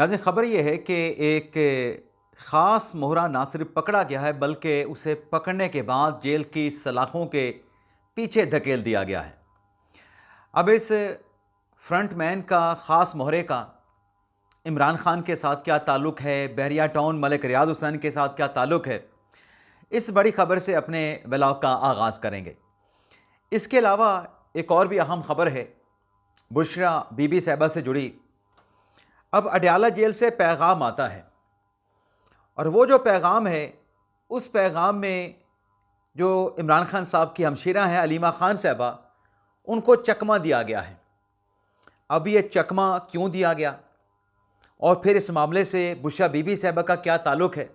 नाज़रीन, ख़बर ये है कि एक ख़ास मोहरा ना सिर्फ पकड़ा गया है बल्कि उसे पकड़ने के बाद जेल की सलाखों के पीछे धकेल दिया गया है। अब इस फ्रंटमैन का ख़ास मोहरे का इमरान खान के साथ क्या ताल्लुक़ है, बहरिया टाउन मलिक रियाज हुसैन के साथ क्या ताल्लुक़ है, इस बड़ी ख़बर से अपने व्लॉग का आगाज़ करेंगे। इसके अलावा एक और भी अहम ख़बर है बुशरा बीबी साहिबा से जुड़ी। अब अडयाला जेल से पैगाम आता है और वो जो पैगाम है उस पैगाम में जो इमरान खान साहब की हमशीरा हैं अलीमा खान साहबा, उनको चकमा दिया गया है। अब ये चकमा क्यों दिया गया और फिर इस मामले से बुशरा बीबी साहिबा का क्या ताल्लुक़ है,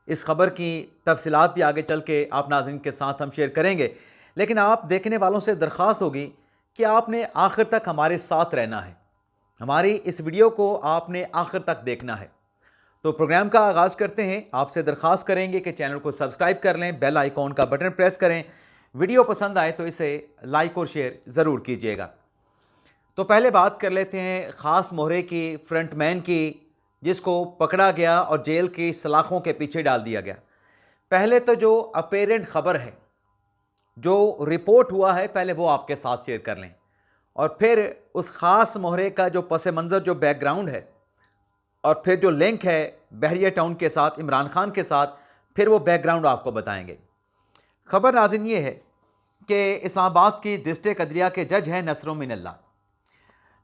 इस खबर की तफसीलात भी आगे चल के आप नाज़रीन के साथ हम शेयर करेंगे। लेकिन आप देखने वालों से दरख्वास्त होगी कि आपने आखिर तक हमारे साथ रहना है, हमारी इस वीडियो को आपने आखिर तक देखना है। तो प्रोग्राम का आगाज़ करते हैं। आपसे दरख्वास्त करेंगे कि चैनल को सब्सक्राइब कर लें, बेल आइकॉन का बटन प्रेस करें, वीडियो पसंद आए तो इसे लाइक और शेयर ज़रूर कीजिएगा। तो पहले बात कर लेते हैं ख़ास मोहरे की, फ्रंटमैन की, जिसको पकड़ा गया और जेल की सलाखों के पीछे डाल दिया गया। पहले तो जो अपेरेंट ख़बर है, जो रिपोर्ट हुआ है, पहले वो आपके साथ शेयर कर लें और फिर उस ख़ास मोहरे का जो पस मंज़र, जो बैकग्राउंड है और फिर जो लिंक है बहरिया टाउन के साथ, इमरान खान के साथ, फिर वो बैकग्राउंड आपको बताएंगे। ख़बर नाज़रीन ये है कि इस्लामाबाद की डिस्ट्रिक्ट अदलिया के जज हैं नसरुम मिनल्ला,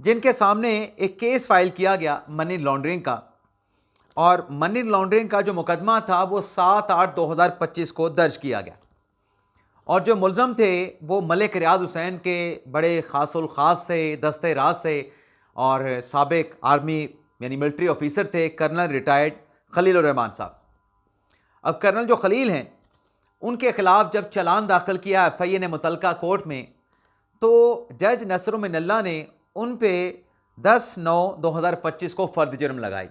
जिनके सामने एक केस फाइल किया गया मनी लॉन्ड्रिंग का, और मनी लॉन्ड्रिंग का जो मुकदमा था वो 7/8/2025 को दर्ज किया गया और जो मुलज़म थे वो मलिक रियाज हुसैन के बड़े ख़ासुल ख़ास थे, दस्ते राज थे और साबिक आर्मी यानी मिलिट्री ऑफिसर थे, कर्नल रिटायर्ड खलील रहमान साहब। अब कर्नल जो खलील हैं, उनके ख़िलाफ़ जब चलान दाखिल किया FIA ने मुतलका कोर्ट में, तो जज नसरुम मिनल्ला ने उन पे 10/9/2025 को फ़र्द जुर्म लगाई,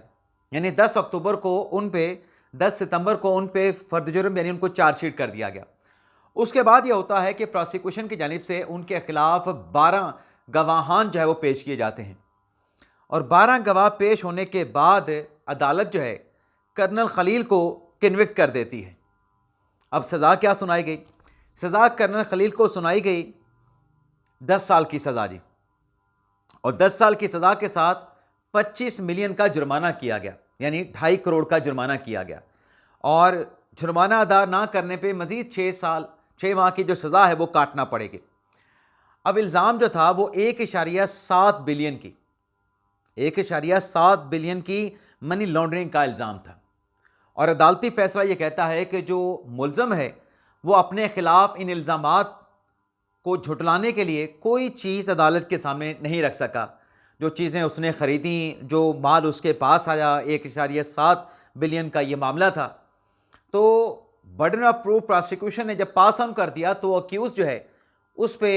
यानी 10 अक्टूबर को उन पे, 10 सितंबर को उन पे फ़र्द जुर्म यानी उनको चार्जशीट कर दिया गया। उसके बाद यह होता है कि प्रोसिक्यूशन की जानिब से उनके खिलाफ 12 गवाहान जो है वो पेश किए जाते हैं और 12 गवाह पेश होने के बाद अदालत जो है कर्नल खलील को कन्विक्ट कर देती है। अब सज़ा क्या सुनाई गई? सज़ा कर्नल खलील को सुनाई गई 10 साल की सज़ा जी, और 10 साल की सज़ा के साथ 25 मिलियन का जुर्माना किया गया, यानी 2.5 करोड़ का जुर्माना किया गया, और जुर्माना अदा ना करने पे मज़ीद 6 माह की जो सज़ा है वो काटना पड़ेगी। अब इल्ज़ाम जो था वो 1.7 बिलियन की मनी लॉन्ड्रिंग का इल्ज़ाम था और अदालती फ़ैसला ये कहता है कि जो मुलज़म है वो अपने ख़िलाफ़ इन इल्ज़ामात को झुटलाने के लिए कोई चीज़ अदालत के सामने नहीं रख सका। जो चीज़ें उसने ख़रीदी, जो माल उसके पास आया, 1.7 बिलियन का ये मामला था। तो बर्डन ऑफ प्रूफ प्रोसिक्यूशन ने जब पास ऑन कर दिया तो अक्यूज़ जो है उस पर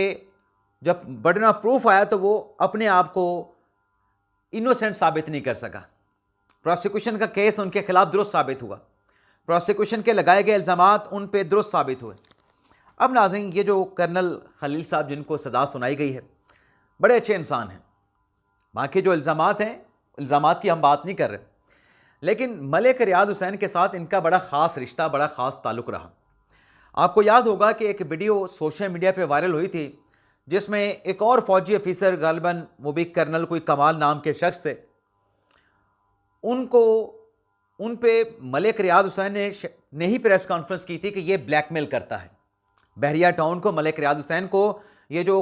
जब बर्डन ऑफ प्रूफ आया तो वो अपने आप को इनोसेंट साबित नहीं कर सका। प्रोसिक्यूशन का केस उनके खिलाफ दुरुस्त साबित हुआ, प्रोसिक्यूशन के लगाए गए इल्ज़ामात उन पे दुरुस्त साबित हुए। अब नाज़रीन, ये जो कर्नल खलील साहब जिनको सज़ा सुनाई गई है, बड़े अच्छे इंसान हैं। बाकी जो इल्ज़ामात हैं, इल्ज़ामात की हम बात नहीं कर रहे, लेकिन मलिक रियाज हुसैन के साथ इनका बड़ा ख़ास रिश्ता, बड़ा ख़ास ताल्लुक़ रहा। आपको याद होगा कि एक वीडियो सोशल मीडिया पे वायरल हुई थी जिसमें एक और फ़ौजी ऑफिसर, गालिबन वो भी कर्नल कोई कमाल नाम के शख्स थे, उन पे मलिक रियाज हुसैन ने ही प्रेस कॉन्फ्रेंस की थी कि ये ब्लैकमेल करता है बहरिया टाउन को, मलिक रियाज हुसैन को। ये जो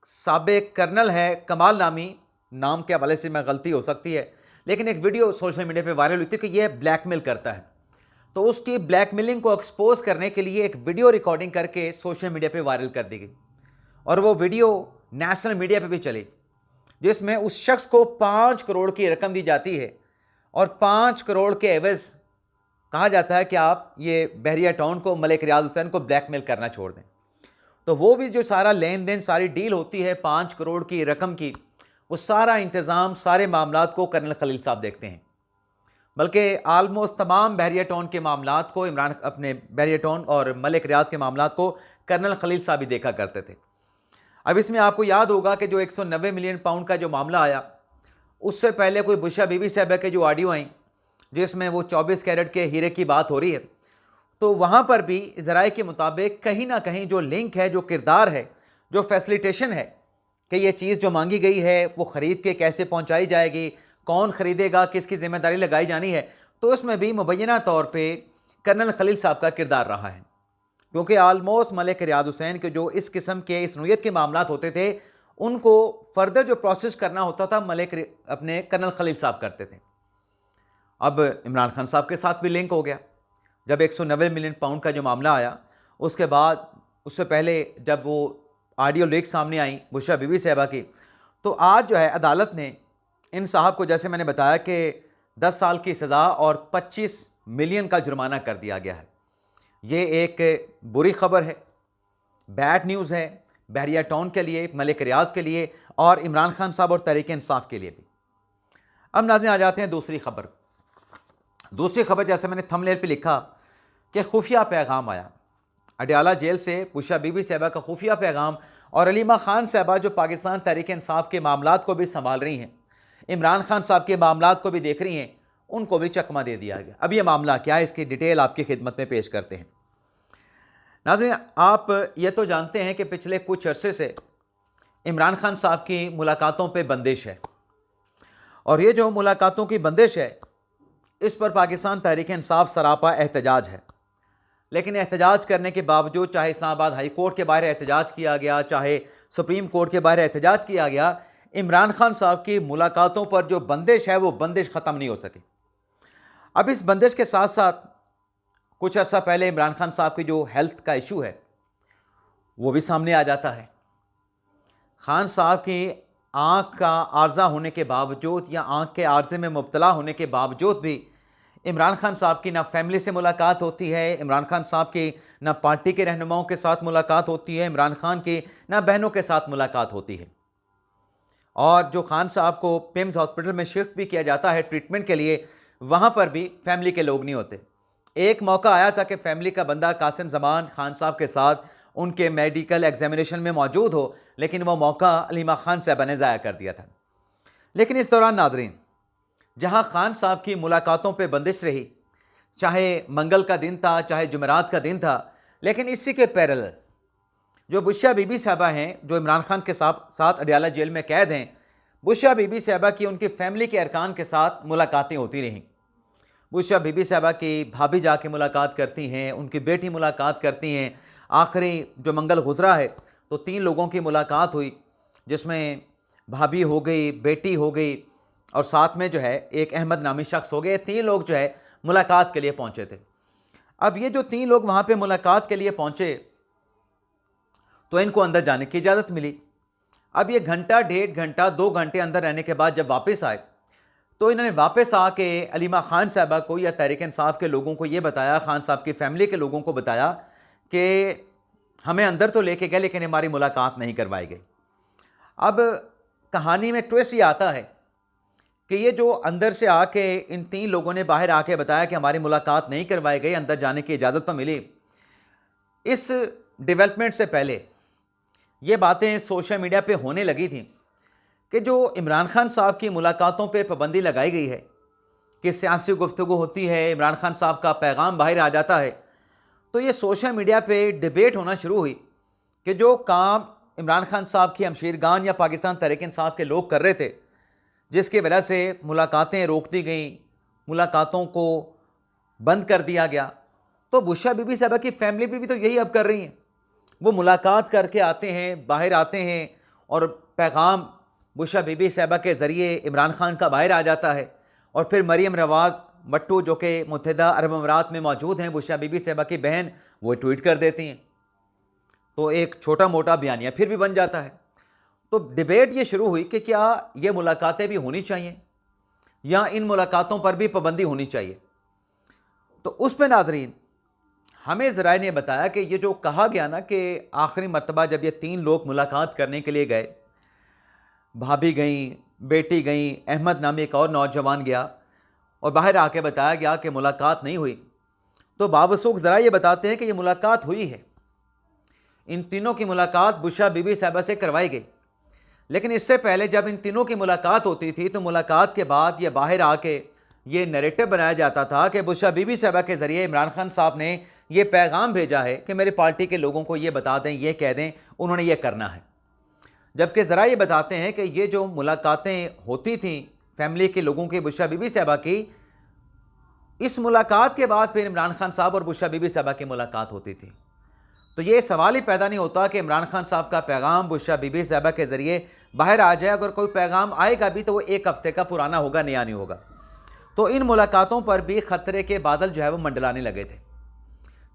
साबिक कर्नल है, कमाल नामी, नाम के हवाले से मैं गलती हो सकती है, लेकिन एक वीडियो सोशल मीडिया पे वायरल हुई थी कि यह ब्लैकमेल करता है। तो उसकी ब्लैकमेलिंग को एक्सपोज करने के लिए एक वीडियो रिकॉर्डिंग करके सोशल मीडिया पे वायरल कर दी गई और वो वीडियो नेशनल मीडिया पे भी चली, जिसमें उस शख्स को 5 करोड़ की रकम दी जाती है और 5 करोड़ के एवज़ कहा जाता है कि आप ये बहरिया टाउन को, मलिक रियाज हुसैन को ब्लैकमेल करना छोड़ दें। तो वो भी जो सारा लेन देन, सारी डील होती है 5 करोड़ की रकम की, वो सारा इंतज़ाम, सारे मामलात को कर्नल खलील साहब देखते हैं। बल्कि आलमोस्ट तमाम बहरिया टाउन के मामलात को, इमरान अपने बहरिया टाउन और मलिक रियाज के मामलात को कर्नल खलील साहब ही देखा करते थे। अब इसमें आपको याद होगा कि जो 190 मिलियन पाउंड का जो मामला आया उससे पहले कोई बुशरा बीबी साहबा के जो ऑडियो आई जिसमें वो 24 कैरेट के हीरे की बात हो रही है, तो वहाँ पर भी ज़राए के मुताबिक कहीं ना कहीं जो लिंक है, जो किरदार है, जो फैसिलिटेशन है कि ये चीज़ जो मांगी गई है वो ख़रीद के कैसे पहुँचाई जाएगी, कौन ख़रीदेगा, किसकी ज़िम्मेदारी लगाई जानी है, तो उसमें भी मुबैना तौर पे कर्नल खलील साहब का किरदार रहा है। क्योंकि आलमोस्ट मलिक रियाद हुसैन के जो इस किस्म के, इस नोयत के मामलात होते थे, उनको फर्दर जो प्रोसेस करना होता था अपने कर्नल खलील साहब करते थे। अब इमरान खान साहब के साथ भी लिंक हो गया। जब 190 मिलियन पाउंड का जो मामला आया, उसके बाद उससे पहले जब वो ऑडियो लीक सामने आई बुशरा बीबी साहबा की, तो आज जो है अदालत ने इन साहब को, जैसे मैंने बताया कि 10 साल की सज़ा और 25 मिलियन का जुर्माना कर दिया गया है। ये एक बुरी खबर है, बैड न्यूज़ है बहरिया टाउन के लिए, मलिक रियाज के लिए और इमरान खान साहब और तहरीक इंसाफ के लिए भी। अब नाज़रीन आ जाते हैं दूसरी खबर। दूसरी खबर, जैसे मैंने थंबनेल पे लिखा कि खुफिया पैगाम आया अडयाला जेल से, बुशरा बीबी साहबा का खुफिया पैगाम, और अलीमा खान साहबा जो पाकिस्तान तहरीक इंसाफ के मामलात को भी संभाल रही हैं, इमरान खान साहब के मामलात को भी देख रही हैं, उनको भी चकमा दे दिया गया। अब ये मामला क्या है, इसकी डिटेल आपकी खिदमत में पेश करते हैं। नाज़रीन, आप ये तो जानते हैं कि पिछले कुछ अरसे से इमरान खान साहब की मुलाकातों पे बंदिश है, और ये जो मुलाकातों की बंदिश है इस पर पाकिस्तान तहरीक इंसाफ सरापा एहतजाज है। लेकिन एहतजाज करने के बावजूद, चाहे इस्लामाबाद हाई कोर्ट के बाहर एहतजाज किया गया, चाहे सुप्रीम कोर्ट के बाहर एहतजाज किया गया, इमरान खान साहब की मुलाकातों पर जो बंदिश है वो बंदिश ख़त्म नहीं हो सकी। अब इस बंदिश के साथ साथ कुछ अर्सा पहले इमरान खान साहब की जो हेल्थ का इशू है वो भी सामने आ जाता है। खान साहब की आँख का आर्जा होने के बावजूद या आँख के आर्जे में मुब्तला होने के बावजूद भी इमरान खान साहब की ना फैमिली से मुलाकात होती है, इमरान खान साहब की ना पार्टी के रहनुमाओं के साथ मुलाकात होती है, इमरान खान की ना बहनों के साथ मुलाकात होती है। और जो खान साहब को पिम्स हॉस्पिटल में शिफ्ट भी किया जाता है ट्रीटमेंट के लिए, वहाँ पर भी फैमिली के लोग नहीं होते। एक मौका आया था कि फैमिली का बंदा कासिम जमान खान साहब के साथ उनके मेडिकल एग्जामिनेशन में मौजूद हो, लेकिन वो मौका अलीमा खान साहबा ने ज़ाया कर दिया था। लेकिन इस दौरान नादरीन, जहाँ खान साहब की मुलाकातों पे बंदिश रही, चाहे मंगल का दिन था, चाहे जुमेरात का दिन था, लेकिन इसी के पैरेलल जो बुशरा बीबी साहबा हैं, जो इमरान खान के साथ अडयाला जेल में कैद हैं, बुशरा बीबी साहबा की उनकी फैमिली के अरकान के साथ मुलाकातें होती रहीं। बुशरा बीबी साहबा की भाभी जाके मुलाकात करती हैं, उनकी बेटी मुलाकात करती हैं। आखिरी जो मंगल गुजरा है तो 3 लोगों की मुलाकात हुई, जिसमें भाभी हो गई, बेटी हो गई और साथ में जो है एक अहमद नामी शख्स हो गए। 3 लोग जो है मुलाकात के लिए पहुंचे थे। अब ये जो 3 लोग वहाँ पे मुलाकात के लिए पहुंचे तो इनको अंदर जाने की इजाज़त मिली। अब ये घंटा, 1.5 घंटा, 2 घंटे अंदर रहने के बाद जब वापस आए तो इन्होंने वापस आके अलीमा खान साहबा को या तहरीक इंसाफ के लोगों को ये बताया, खान साहब की फैमिली के लोगों को बताया कि हमें अंदर तो लेके गए लेकिन हमारी मुलाकात नहीं करवाई गई। अब कहानी में ट्विस्ट ये आता है कि ये जो अंदर से आके इन 3 लोगों ने बाहर आके बताया कि हमारी मुलाकात नहीं करवाई गई, अंदर जाने की इजाज़त तो मिली। इस डेवलपमेंट से पहले ये बातें सोशल मीडिया पे होने लगी थी कि जो इमरान खान साहब की मुलाकातों पे पाबंदी लगाई गई है कि सियासी गुफ्तगू होती है, इमरान खान साहब का पैगाम बाहर आ जाता है, तो ये सोशल मीडिया पे डिबेट होना शुरू हुई कि जो काम इमरान खान साहब की हमशीरगान या पाकिस्तान तहरीक इंसाफ के लोग कर रहे थे, जिसकी वजह से मुलाकातें रोक दी गई, मुलाकातों को बंद कर दिया गया, तो बुशरा बीबी साहबा की फैमिली भी तो यही अब कर रही हैं। वो मुलाकात करके आते हैं, बाहर आते हैं और पैगाम बुशरा बीबी साहबा के ज़रिए इमरान खान का बाहर आ जाता है। और फिर मरीम नवाज़ मट्टू जो कि मुत्तहिदा अरब अमारात में मौजूद हैं, बुशरा बीबी साहबा की बहन, वो ट्वीट कर देती हैं, तो एक छोटा मोटा बयानिया फिर भी बन जाता है। तो डिबेट ये शुरू हुई कि क्या ये मुलाकातें भी होनी चाहिए या इन मुलाकातों पर भी पाबंदी होनी चाहिए। तो उस पर नाज़रीन, हमें ज़राए ने बताया कि ये जो कहा गया ना कि आखिरी मरतबा जब ये 3 लोग मुलाकात करने के लिए गए, भाभी गई, बेटी गई, अहमद नामी एक और नौजवान गया और बाहर आके बताया गया कि मुलाकात नहीं हुई, तो बावसूख ज़रा ये बताते हैं कि ये मुलाकात हुई है। इन तीनों की मुलाकात बुशरा बीबी साहबा से करवाई गई, लेकिन इससे पहले जब इन तीनों की मुलाकात होती थी तो मुलाकात के बाद ये बाहर आके ये नैरेटिव बनाया जाता था कि बुशरा बीबी साहबा के ज़रिए इमरान खान साहब ने ये पैगाम भेजा है कि मेरी पार्टी के लोगों को ये बता दें, ये कह दें उन्होंने ये करना है। जबकि ज़रा ये बताते हैं कि ये जो मुलाकातें होती थीं फैमिली के लोगों की बुशरा बीबी साहबा की, इस मुलाकात के बाद फिर इमरान खान साहब और बुशरा बीबी साहबा की मुलाकात होती थी। तो ये सवाल ही पैदा नहीं होता कि इमरान खान साहब का पैगाम बुशरा बीबी साहबा के ज़रिए बाहर आ जाए। अगर कोई पैगाम आएगा भी तो वो एक हफ्ते का पुराना होगा, नया नहीं होगा। तो इन मुलाकातों पर भी ख़तरे के बादल जो है वो मंडलाने लगे थे।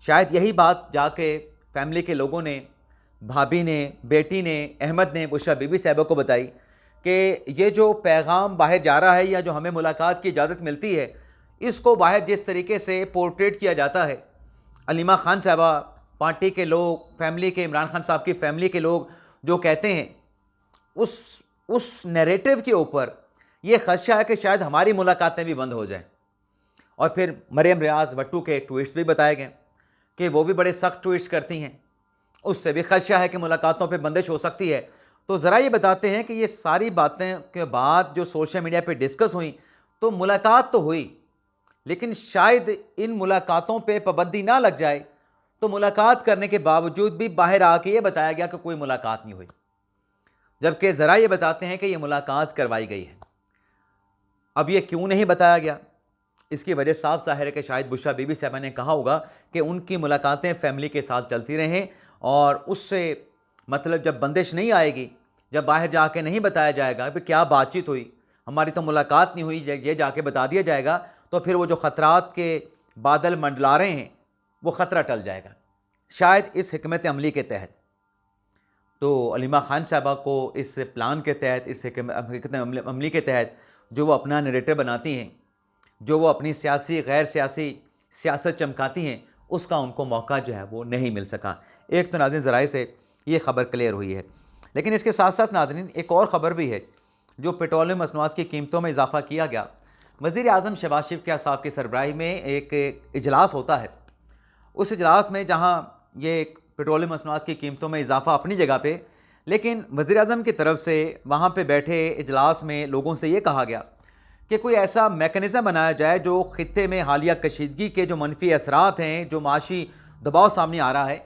शायद यही बात जाके फैमिली के लोगों ने, भाभी ने, बेटी ने, अहमद ने बुशरा बीबी साहबा को बताई कि ये जो पैगाम बाहर जा रहा है या जो हमें मुलाकात की इजाज़त मिलती है, इसको बाहर जिस तरीके से पोर्ट्रेट किया जाता है, अलीमा खान साहबा, पार्टी के लोग, फैमिली के, इमरान खान साहब की फैमिली के लोग जो कहते हैं, उस नैरेटिव के ऊपर ये खदशा है कि शायद हमारी मुलाकातें भी बंद हो जाएं। और फिर मरियम रियाज भट्टू के ट्वीट्स भी बताए गए कि वो भी बड़े सख्त ट्वीट्स करती हैं, उससे भी खदशा है कि मुलाकातों पे बंदिश हो सकती है। तो ज़रा ये बताते हैं कि ये सारी बातें के बाद जो सोशल मीडिया पे डिस्कस हुई, तो मुलाकात तो हुई, लेकिन शायद इन मुलाकातों पे पाबंदी ना लग जाए, तो मुलाकात करने के बावजूद भी बाहर आके ये बताया गया कि कोई मुलाकात नहीं हुई, जबकि ज़रा ये बताते हैं कि ये मुलाकात करवाई गई है। अब ये क्यों नहीं बताया गया, इसकी वजह साफ ज़ाहिर है कि शायद बुशरा बीबी साहबा ने कहा होगा कि उनकी मुलाकातें फैमिली के साथ चलती रहें, और उससे मतलब जब बंदिश नहीं आएगी, जब बाहर जाके नहीं बताया जाएगा कि क्या बातचीत हुई, हमारी तो मुलाकात नहीं हुई, ये जाके बता दिया जाएगा, तो फिर वो जो ख़तरात के बादल मंडला रहे हैं वो ख़तरा टल जाएगा। शायद इस हिकमत अमली के तहत तो अलीमा खान साहबा को इस प्लान के तहत, इस हिकमत अमली के तहत जो वो अपना नैरेटिव बनाती हैं, जो वो अपनी सियासी गैर सियासी सियासत चमकाती हैं, उसका उनको मौका जो है वो नहीं मिल सका। एक तो नाज़रीन ज़राए से ये ख़बर क्लियर हुई है, लेकिन इसके साथ साथ नाज़रीन एक और ख़बर भी है, जो पेट्रोलियम मसनूआत की कीमतों में इजाफ़ा किया गया। वज़ीर आज़म शहबाज शरीफ साहब की सरबराही में एक इजलास होता है। उस इजलास में जहाँ ये पेट्रोलियम मसनूआत की कीमतों में इजाफ़ा अपनी जगह पे, लेकिन वज़ीर आज़म की तरफ से वहाँ पे बैठे इजलास में लोगों से ये कहा गया कि कोई ऐसा मेकनिज़म बनाया जाए जो ख़ित्ते में हालिया कशीदगी के जो मनफी असरात हैं, जो माशी दबाव सामने आ रहा है,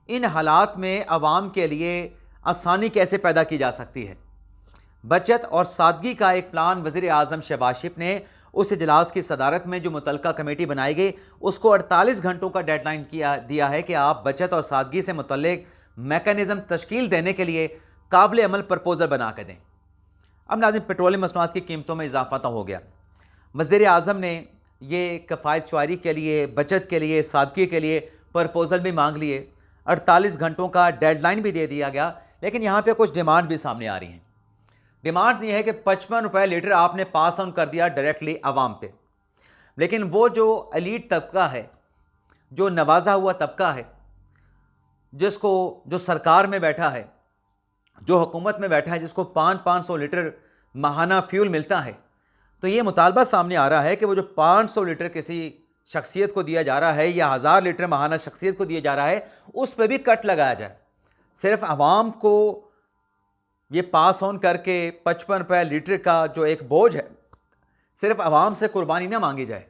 इन हालात में आवाम के लिए आसानी कैसे पैदा की जा सकती है। बचत और सादगी का एक प्लान वज़ीर आज़म शहबाज शरीफ ने उस इजलास की सदारत में जो मुतलका कमेटी बनाई गई, उसको 48 घंटों का डेडलाइन दिया है कि आप बचत और सादगी से मुतल्लिक मैकेनिज़्म तश्कील देने के लिए काबिल अमल प्रपोज़ल बना के दें। अब नाज़रीन पेट्रोलियम मसनूआत की कीमतों में इजाफा तो हो गया, वज़ीर आज़म ने ये कफ़ायत शुआरी के लिए, बचत के लिए, सादगी के लिए प्रपोज़ल भी मांग लिए, 48 घंटों का डेडलाइन भी दे दिया गया, लेकिन यहाँ पे कुछ डिमांड भी सामने आ रही हैं। डिमांड्स ये है कि 55 रुपये लीटर आपने पास ऑन कर दिया डायरेक्टली आवाम पे, लेकिन वो जो एलीट तबका है, जो नवाजा हुआ तबका है, जो सरकार में बैठा है, जो हुकूमत में बैठा है, जिसको 500 लीटर माहाना फ्यूल मिलता है, तो ये मुतालबा सामने आ रहा है कि वो जो 500 लीटर किसी शख्सियत को दिया जा रहा है या 1000 लीटर माहाना शख्सियत को दिया जा रहा है, उस पर भी कट लगाया जाए। सिर्फ आवाम को ये पास ऑन करके 55 रुपये लीटर का जो एक बोझ है, सिर्फ आवाम से कुर्बानी ना मांगी जाए,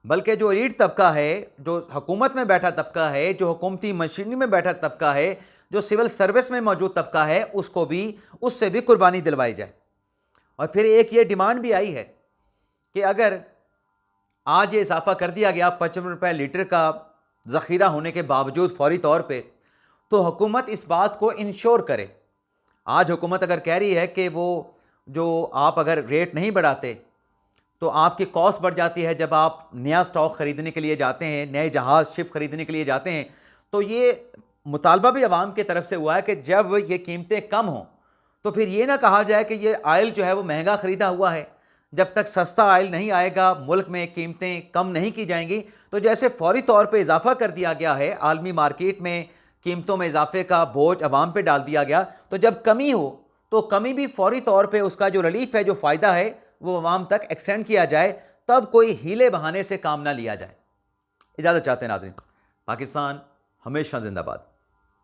बल्कि जो एलीट तबका है, जो हुकूमत में बैठा तबका है, जो हुकूमती मशीनरी में बैठा तबका है, जो सिविल सर्विस में मौजूद तबका है, उससे भी कुर्बानी दिलवाई जाए। और फिर एक ये डिमांड भी आई है कि अगर आज ये इजाफा कर दिया गया 55 रुपये लीटर का ज़ख़ीरा होने के बावजूद फौरी तौर पे, तो हुकूमत इस बात को इंश्योर करे। आज हुकूमत अगर कह रही है कि वो जो आप अगर रेट नहीं बढ़ाते तो आपकी कॉस्ट बढ़ जाती है, जब आप नया स्टॉक ख़रीदने के लिए जाते हैं, नए जहाज़ शिप ख़रीदने के लिए जाते हैं, तो ये मुतालबा भी आवाम की तरफ से हुआ है कि जब ये कीमतें कम हों तो फिर ये ना कहा जाए कि ये आयल जो है वो महंगा ख़रीदा हुआ है। जब तक सस्ता आयल नहीं आएगा, मुल्क में कीमतें कम नहीं की जाएंगी। तो जैसे फौरी तौर पे इजाफा कर दिया गया है, आलमी मार्केट में कीमतों में इजाफे का बोझ अवाम पे डाल दिया गया, तो जब कमी हो तो कमी भी फौरी तौर पे उसका जो रिलीफ है, जो फ़ायदा है, वो अवाम तक एक्सटेंड किया जाए, तब कोई हीले बहाने से काम ना लिया जाए। इजाज़त चाहते हैं नाज़रीन। पाकिस्तान हमेशा जिंदाबाद।